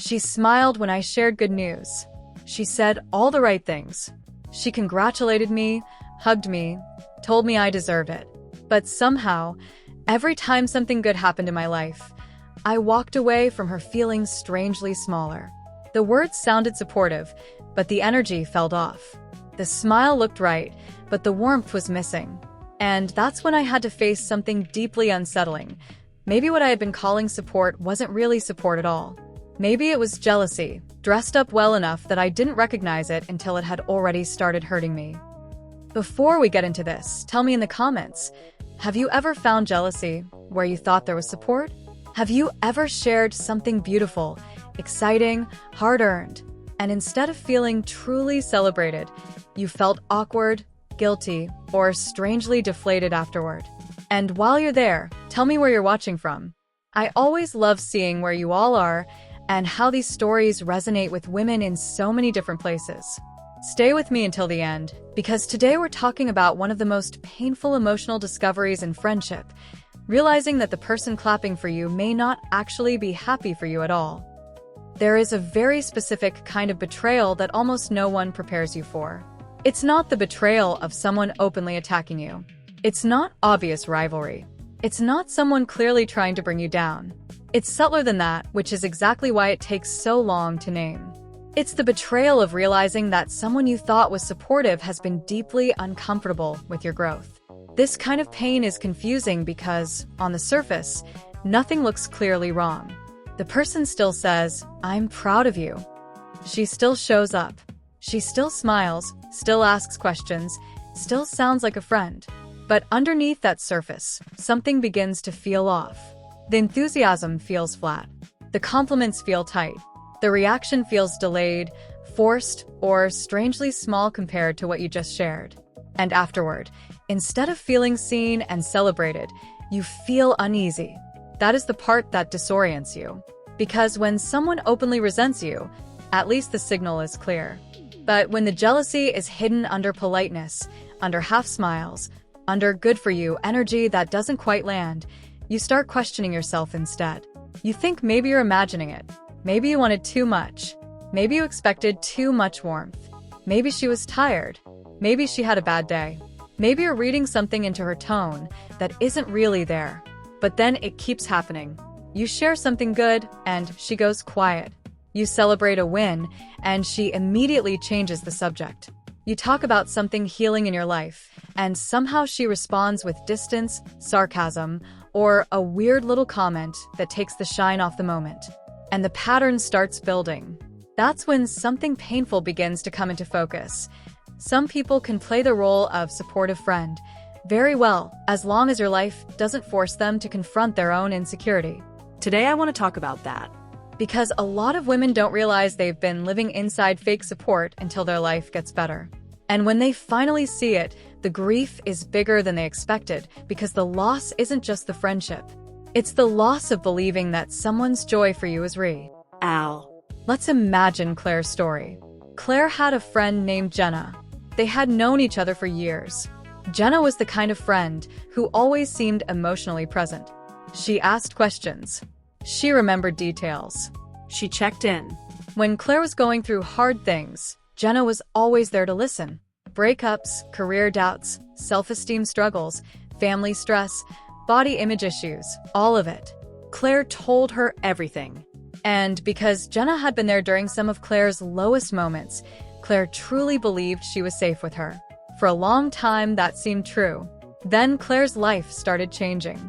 She smiled when I shared good news. She said all the right things. She congratulated me, hugged me, told me I deserved it. But somehow, every time something good happened in my life, I walked away from her feeling strangely smaller. The words sounded supportive, but the energy felt off. The smile looked right, but the warmth was missing. And that's when I had to face something deeply unsettling. Maybe what I had been calling support wasn't really support at all. Maybe it was jealousy, dressed up well enough that I didn't recognize it until it had already started hurting me. Before we get into this, tell me in the comments, have you ever found jealousy where you thought there was support? Have you ever shared something beautiful, exciting, hard-earned, and instead of feeling truly celebrated, you felt awkward, guilty, or strangely deflated afterward? And while you're there, tell me where you're watching from. I always love seeing where you all are and how these stories resonate with women in so many different places. Stay with me until the end, because today we're talking about one of the most painful emotional discoveries in friendship, realizing that the person clapping for you may not actually be happy for you at all. There is a very specific kind of betrayal that almost no one prepares you for. It's not the betrayal of someone openly attacking you. It's not obvious rivalry. It's not someone clearly trying to bring you down. It's subtler than that, which is exactly why it takes so long to name. It's the betrayal of realizing that someone you thought was supportive has been deeply uncomfortable with your growth. This kind of pain is confusing because, on the surface, nothing looks clearly wrong. The person still says, "I'm proud of you." She still shows up. She still smiles, still asks questions, still sounds like a friend. But underneath that surface, something begins to feel off. The enthusiasm feels flat. The compliments feel tight. The reaction feels delayed, forced, or strangely small compared to what you just shared. And afterward, instead of feeling seen and celebrated, you feel uneasy. That is the part that disorients you. Because when someone openly resents you, at least the signal is clear. But when the jealousy is hidden under politeness, under half smiles, under good-for-you energy that doesn't quite land, you start questioning yourself instead. You think maybe you're imagining it. Maybe you wanted too much. Maybe you expected too much warmth. Maybe she was tired. Maybe she had a bad day. Maybe you're reading something into her tone that isn't really there. But then it keeps happening. You share something good, and she goes quiet. You celebrate a win, and she immediately changes the subject. You talk about something healing in your life, and somehow she responds with distance, sarcasm, or a weird little comment that takes the shine off the moment. And the pattern starts building. That's when something painful begins to come into focus. Some people can play the role of supportive friend very well, as long as your life doesn't force them to confront their own insecurity. Today I want to talk about that. Because a lot of women don't realize they've been living inside fake support until their life gets better. And when they finally see it, the grief is bigger than they expected, because the loss isn't just the friendship. It's the loss of believing that someone's joy for you is real. Ow. Let's imagine Claire's story. Claire had a friend named Jenna. They had known each other for years. Jenna was the kind of friend who always seemed emotionally present. She asked questions. She remembered details. She checked in. When Claire was going through hard things, Jenna was always there to listen. Breakups, career doubts, self-esteem struggles, family stress, body image issues, all of it. Claire told her everything. And because Jenna had been there during some of Claire's lowest moments, Claire truly believed she was safe with her. For a long time, that seemed true. Then Claire's life started changing.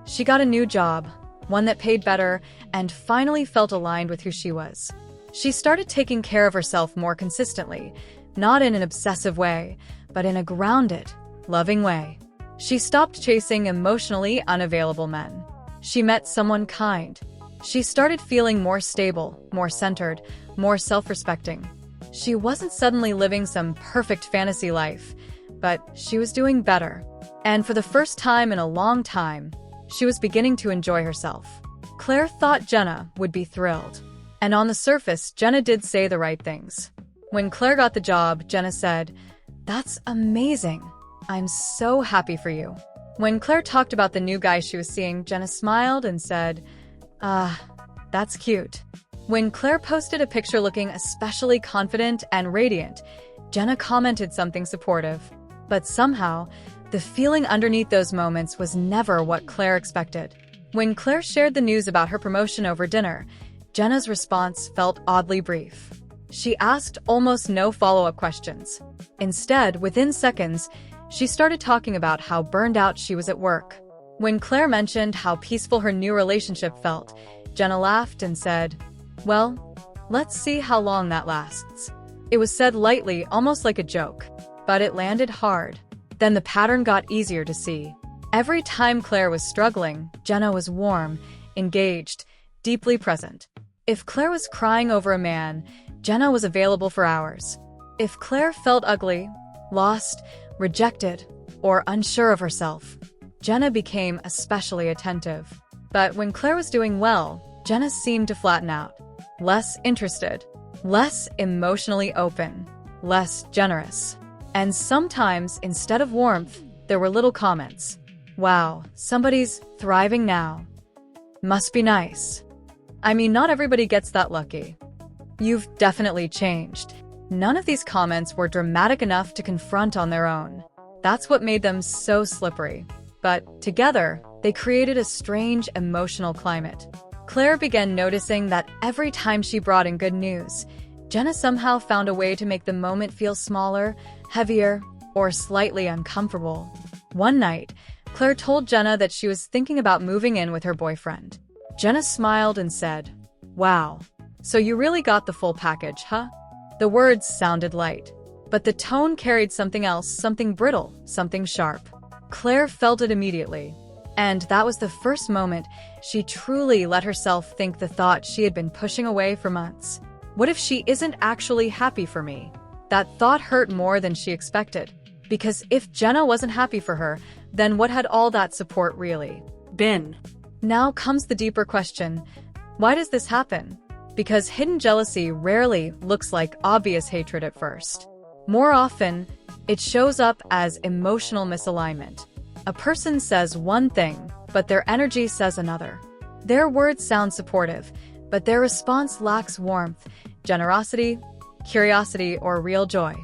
She got a new job, one that paid better, and finally felt aligned with who she was. She started taking care of herself more consistently, not in an obsessive way, but in a grounded, loving way. She stopped chasing emotionally unavailable men. She met someone kind. She started feeling more stable, more centered, more self-respecting. She wasn't suddenly living some perfect fantasy life, but she was doing better. And for the first time in a long time, she was beginning to enjoy herself. Claire thought Jenna would be thrilled. And on the surface, Jenna did say the right things. When Claire got the job, Jenna said, "That's amazing. I'm so happy for you." When Claire talked about the new guy she was seeing, Jenna smiled and said, "That's cute." When Claire posted a picture looking especially confident and radiant, Jenna commented something supportive. But somehow, the feeling underneath those moments was never what Claire expected. When Claire shared the news about her promotion over dinner, Jenna's response felt oddly brief. She asked almost no follow-up questions. Instead, within seconds, she started talking about how burned out she was at work. When Claire mentioned how peaceful her new relationship felt, Jenna laughed and said, "Well, let's see how long that lasts." It was said lightly, almost like a joke, but it landed hard. Then the pattern got easier to see. Every time Claire was struggling, Jenna was warm, engaged, deeply present. If Claire was crying over a man, Jenna was available for hours. If Claire felt ugly, lost, rejected, or unsure of herself, Jenna became especially attentive. But when Claire was doing well, Jenna seemed to flatten out. Less interested, less emotionally open, less generous. And sometimes, instead of warmth, there were little comments. "Wow, somebody's thriving now. Must be nice." I mean, not everybody gets that lucky. "You've definitely changed." None of these comments were dramatic enough to confront on their own. That's what made them so slippery. But together, they created a strange emotional climate. Claire began noticing that every time she brought in good news, Jenna somehow found a way to make the moment feel smaller, heavier, or slightly uncomfortable. One night, Claire told Jenna that she was thinking about moving in with her boyfriend. Jenna smiled and said, "Wow, so you really got the full package, huh?" The words sounded light, but the tone carried something else, something brittle, something sharp. Claire felt it immediately, and that was the first moment she truly let herself think the thought she had been pushing away for months. What if she isn't actually happy for me? That thought hurt more than she expected, because if Jenna wasn't happy for her, then what had all that support really been? Now comes the deeper question. Why does this happen? Because hidden jealousy rarely looks like obvious hatred at first. More often, it shows up as emotional misalignment. A person says one thing, but their energy says another. Their words sound supportive, but their response lacks warmth, generosity, curiosity, or real joy.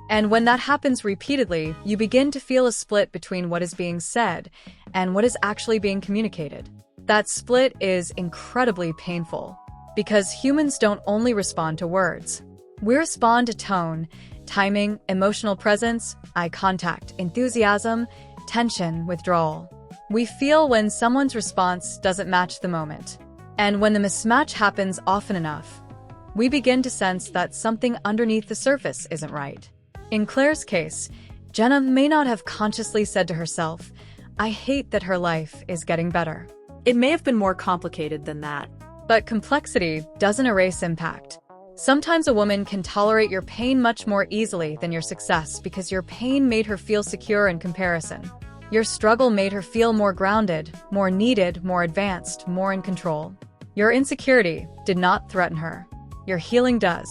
And when that happens repeatedly, you begin to feel a split between what is being said and what is actually being communicated. That split is incredibly painful, because humans don't only respond to words. We respond to tone, timing, emotional presence, eye contact, enthusiasm, tension, withdrawal. We feel when someone's response doesn't match the moment. And when the mismatch happens often enough, we begin to sense that something underneath the surface isn't right. In Claire's case, Jenna may not have consciously said to herself, "I hate that her life is getting better." It may have been more complicated than that. But complexity doesn't erase impact. Sometimes a woman can tolerate your pain much more easily than your success because your pain made her feel secure in comparison. Your struggle made her feel more grounded, more needed, more advanced, more in control. Your insecurity did not threaten her. Your healing does.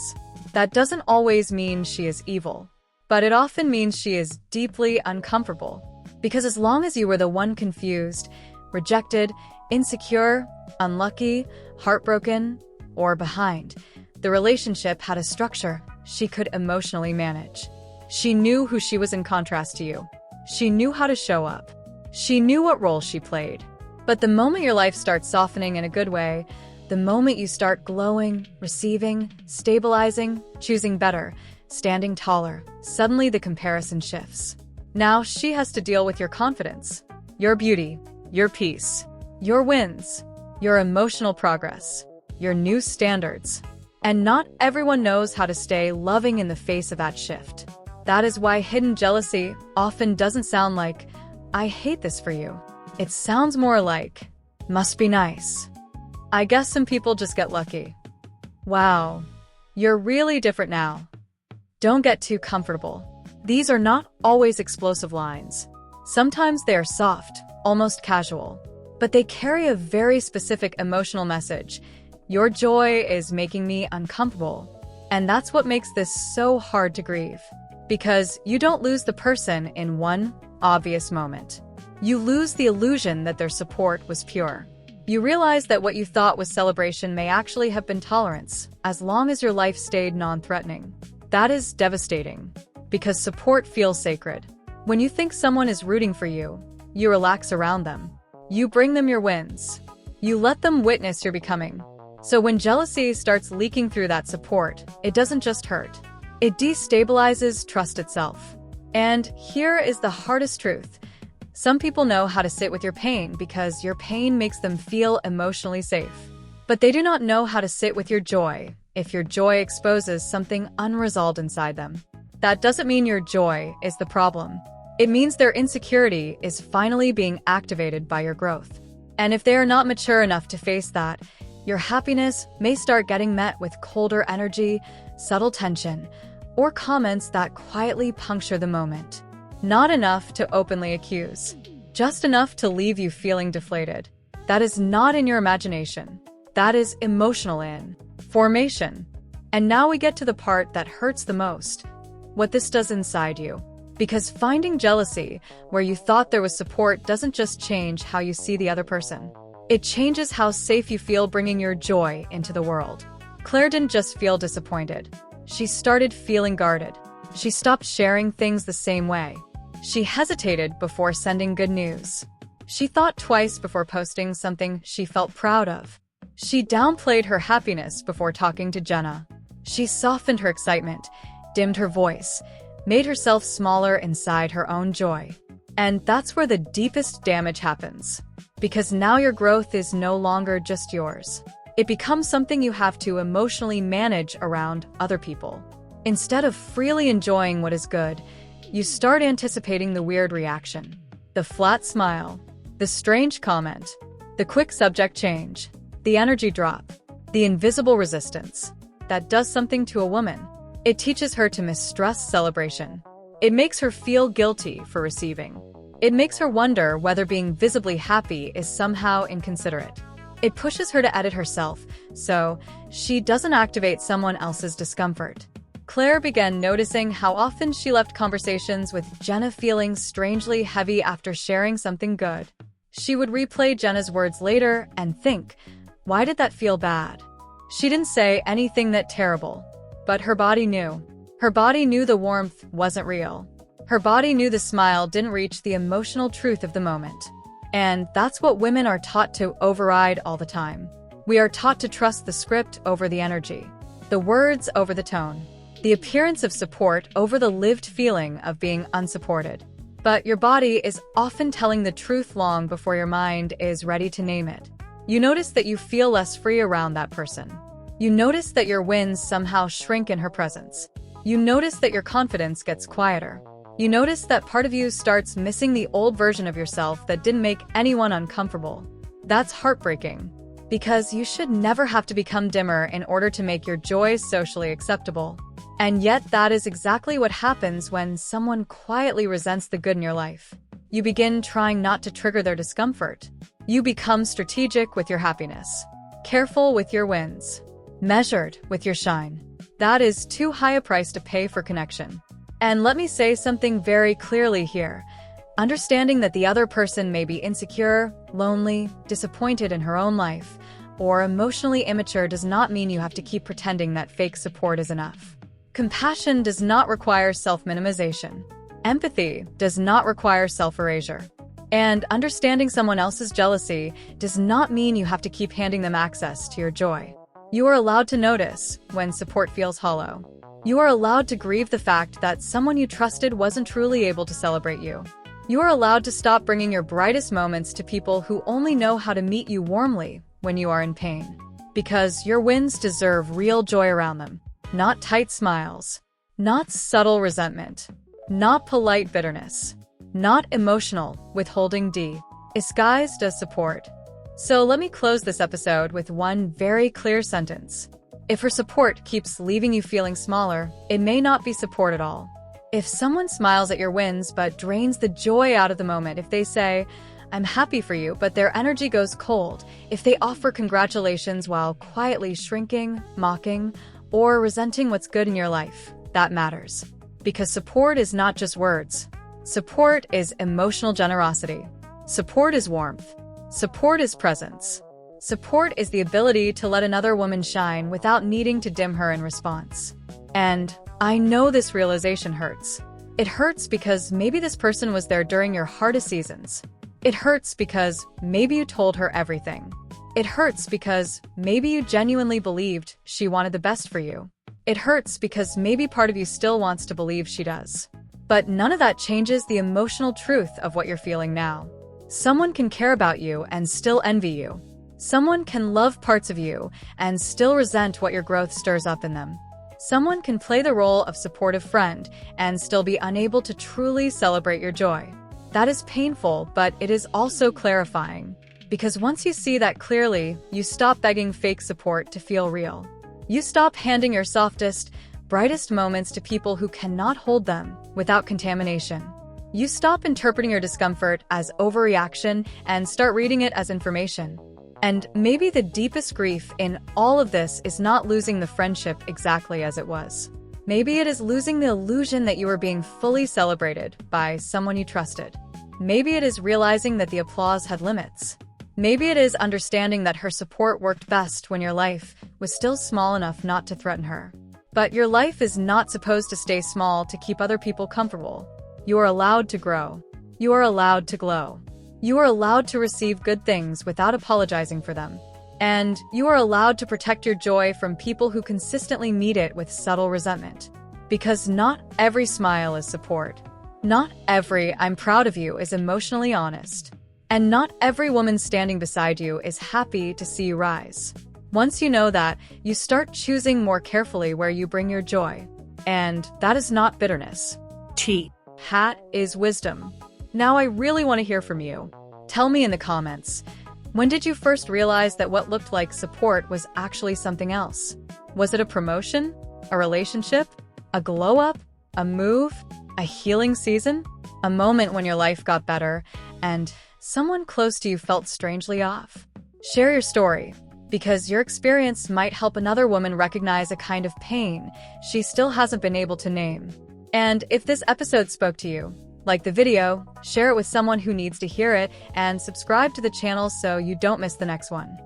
That doesn't always mean she is evil, but it often means she is deeply uncomfortable. Because as long as you were the one confused, rejected, insecure, unlucky, heartbroken, or behind, the relationship had a structure she could emotionally manage. She knew who she was in contrast to you. She knew how to show up. She knew what role she played. But the moment your life starts softening in a good way, the moment you start glowing, receiving, stabilizing, choosing better, standing taller, suddenly the comparison shifts. Now she has to deal with your confidence, your beauty, your peace, your wins, your emotional progress, your new standards. And not everyone knows how to stay loving in the face of that shift. That is why hidden jealousy often doesn't sound like, "I hate this for you." It sounds more like, "Must be nice. I guess some people just get lucky." Wow, you're really different now. Don't get too comfortable. These are not always explosive lines. Sometimes they are soft, almost casual, but they carry a very specific emotional message. Your joy is making me uncomfortable. And that's what makes this so hard to grieve. Because you don't lose the person in one obvious moment. You lose the illusion that their support was pure. You realize that what you thought was celebration may actually have been tolerance, as long as your life stayed non-threatening. That is devastating, because support feels sacred. When you think someone is rooting for you, you relax around them. You bring them your wins. You let them witness your becoming. So when jealousy starts leaking through that support, it doesn't just hurt. It destabilizes trust itself. And here is the hardest truth. Some people know how to sit with your pain because your pain makes them feel emotionally safe. But they do not know how to sit with your joy if your joy exposes something unresolved inside them. That doesn't mean your joy is the problem. It means their insecurity is finally being activated by your growth. And if they are not mature enough to face that, your happiness may start getting met with colder energy, subtle tension, or comments that quietly puncture the moment. Not enough to openly accuse, just enough to leave you feeling deflated. That is not in your imagination. That is emotional in formation. And now we get to the part that hurts the most, what this does inside you. Because finding jealousy where you thought there was support doesn't just change how you see the other person. It changes how safe you feel bringing your joy into the world. Claire didn't just feel disappointed. She started feeling guarded. She stopped sharing things the same way. She hesitated before sending good news. She thought twice before posting something she felt proud of. She downplayed her happiness before talking to Jenna. She softened her excitement, dimmed her voice, made herself smaller inside her own joy. And that's where the deepest damage happens. Because now your growth is no longer just yours. It becomes something you have to emotionally manage around other people. Instead of freely enjoying what is good, you start anticipating the weird reaction. The flat smile, the strange comment, the quick subject change, the energy drop, the invisible resistance. That does something to a woman. It teaches her to mistrust celebration. It makes her feel guilty for receiving. It makes her wonder whether being visibly happy is somehow inconsiderate. It pushes her to edit herself, so she doesn't activate someone else's discomfort. Claire began noticing how often she left conversations with Jenna feeling strangely heavy after sharing something good. She would replay Jenna's words later and think, why did that feel bad? She didn't say anything that terrible, but her body knew. Her body knew the warmth wasn't real. Her body knew the smile didn't reach the emotional truth of the moment. And that's what women are taught to override all the time. We are taught to trust the script over the energy, the words over the tone, the appearance of support over the lived feeling of being unsupported. But your body is often telling the truth long before your mind is ready to name it. You notice that you feel less free around that person. You notice that your wins somehow shrink in her presence. You notice that your confidence gets quieter. You notice that part of you starts missing the old version of yourself that didn't make anyone uncomfortable. That's heartbreaking, because you should never have to become dimmer in order to make your joys socially acceptable. And yet that is exactly what happens when someone quietly resents the good in your life. You begin trying not to trigger their discomfort. You become strategic with your happiness, careful with your wins, measured with your shine. That is too high a price to pay for connection. And let me say something very clearly here. Understanding that the other person may be insecure, lonely, disappointed in her own life, or emotionally immature does not mean you have to keep pretending that fake support is enough. Compassion does not require self-minimization. Empathy does not require self-erasure. And understanding someone else's jealousy does not mean you have to keep handing them access to your joy. You are allowed to notice when support feels hollow. You are allowed to grieve the fact that someone you trusted wasn't truly able to celebrate you. You are allowed to stop bringing your brightest moments to people who only know how to meet you warmly when you are in pain. Because your wins deserve real joy around them. Not tight smiles, not subtle resentment, not polite bitterness, not emotional withholding disguised as support. So let me close this episode with one very clear sentence. If her support keeps leaving you feeling smaller, it may not be support at all. If someone smiles at your wins but drains the joy out of the moment, if they say, I'm happy for you, but their energy goes cold, if they offer congratulations while quietly shrinking, mocking, or resenting what's good in your life, that matters. Because support is not just words. Support is emotional generosity. Support is warmth. Support is presence. Support is the ability to let another woman shine without needing to dim her in response. And I know this realization hurts. It hurts because maybe this person was there during your hardest seasons. It hurts because maybe you told her everything. It hurts because maybe you genuinely believed she wanted the best for you. It hurts because maybe part of you still wants to believe she does. But none of that changes the emotional truth of what you're feeling now. Someone can care about you and still envy you. Someone can love parts of you and still resent what your growth stirs up in them. Someone can play the role of supportive friend and still be unable to truly celebrate your joy. That is painful, but it is also clarifying. Because once you see that clearly, you stop begging fake support to feel real. You stop handing your softest, brightest moments to people who cannot hold them without contamination. You stop interpreting your discomfort as overreaction and start reading it as information. And maybe the deepest grief in all of this is not losing the friendship exactly as it was. Maybe it is losing the illusion that you were being fully celebrated by someone you trusted. Maybe it is realizing that the applause had limits. Maybe it is understanding that her support worked best when your life was still small enough not to threaten her. But your life is not supposed to stay small to keep other people comfortable. You are allowed to grow. You are allowed to glow. You are allowed to receive good things without apologizing for them. And you are allowed to protect your joy from people who consistently meet it with subtle resentment. Because not every smile is support. Not every "I'm proud of you" is emotionally honest. And not every woman standing beside you is happy to see you rise. Once you know that, you start choosing more carefully where you bring your joy. And that is not bitterness. That is wisdom. Now I really want to hear from you. Tell me in the comments. When did you first realize that what looked like support was actually something else? Was it a promotion? A relationship? A glow-up? A move? A healing season? A moment when your life got better and someone close to you felt strangely off? Share your story, because your experience might help another woman recognize a kind of pain she still hasn't been able to name. And if this episode spoke to you, like the video, share it with someone who needs to hear it, and subscribe to the channel so you don't miss the next one.